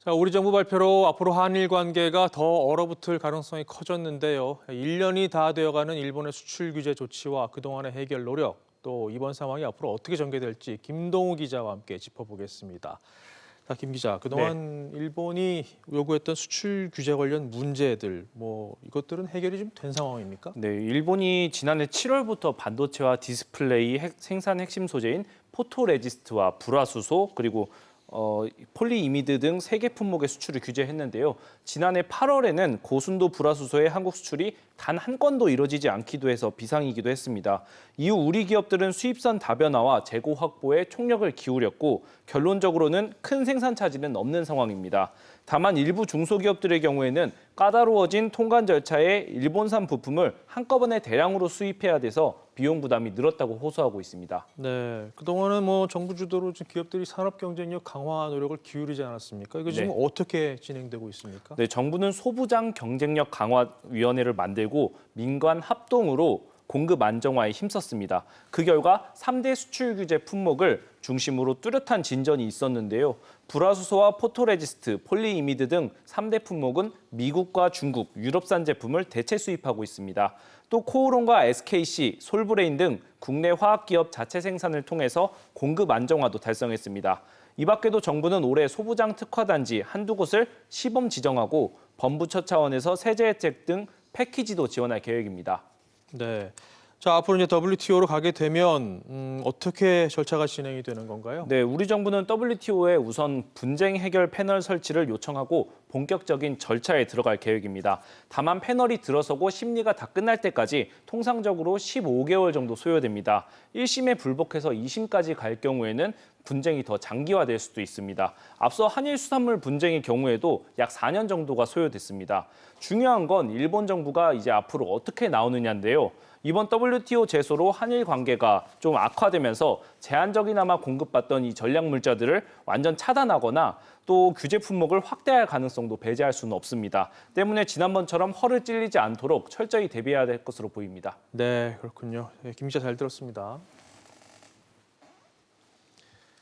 자, 우리 정부 발표로 앞으로 한일 관계가 더 얼어붙을 가능성이 커졌는데요. 1년이 다 되어가는 일본의 수출 규제 조치와 그동안의 해결 노력, 또 이번 상황이 앞으로 어떻게 전개될지 김동우 기자와 함께 짚어보겠습니다. 자, 김 기자, 그동안 일본이 요구했던 수출 규제 관련 문제들, 이것들은 해결이 좀 된 상황입니까? 네, 일본이 지난해 7월부터 반도체와 디스플레이 생산 핵심 소재인 포토레지스트와 불화수소 그리고 폴리이미드 등 3개 품목의 수출을 규제했는데요. 지난해 8월에는 고순도 불화수소의 한국 수출이 단 한 건도 이뤄지지 않기도 해서 비상이기도 했습니다. 이후 우리 기업들은 수입선 다변화와 재고 확보에 총력을 기울였고 결론적으로는 큰 생산 차질은 없는 상황입니다. 다만 일부 중소기업들의 경우에는 까다로워진 통관 절차에 일본산 부품을 한꺼번에 대량으로 수입해야 돼서 비용 부담이 늘었다고 호소하고 있습니다. 네, 그동안은 정부 주도로 기업들이 산업 경쟁력 강화 노력을 기울이지 않았습니까? 이거 지금 어떻게 진행되고 있습니까? 네, 정부는 소부장 경쟁력 강화 위원회를 만들고 민관 합동으로 공급 안정화에 힘썼습니다. 그 결과 3대 수출 규제 품목을 중심으로 뚜렷한 진전이 있었는데요. 불화수소와 포토레지스트, 폴리이미드 등 3대 품목은 미국과 중국, 유럽산 제품을 대체 수입하고 있습니다. 또 코오롱과 SKC, 솔브레인 등 국내 화학기업 자체 생산을 통해서 공급 안정화도 달성했습니다. 이 밖에도 정부는 올해 소부장 특화단지 한두 곳을 시범 지정하고 범부처 차원에서 세제 혜택 등 패키지도 지원할 계획입니다. 네. 자, 앞으로 이제 WTO로 가게 되면 어떻게 절차가 진행이 되는 건가요? 네, 우리 정부는 WTO에 우선 분쟁 해결 패널 설치를 요청하고 본격적인 절차에 들어갈 계획입니다. 다만 패널이 들어서고 심리가 다 끝날 때까지 통상적으로 15개월 정도 소요됩니다. 1심에 불복해서 2심까지 갈 경우에는 분쟁이 더 장기화될 수도 있습니다. 앞서 한일 수산물 분쟁의 경우에도 약 4년 정도가 소요됐습니다. 중요한 건 일본 정부가 이제 앞으로 어떻게 나오느냐인데요. 이번 WTO 제소로 한일 관계가 좀 악화되면서 제한적이나마 공급받던 이 전략 물자들을 완전 차단하거나 또 규제 품목을 확대할 가능성도 배제할 수는 없습니다. 때문에 지난번처럼 허를 찔리지 않도록 철저히 대비해야 될 것으로 보입니다. 네, 그렇군요. 네, 김 기자 잘 들었습니다.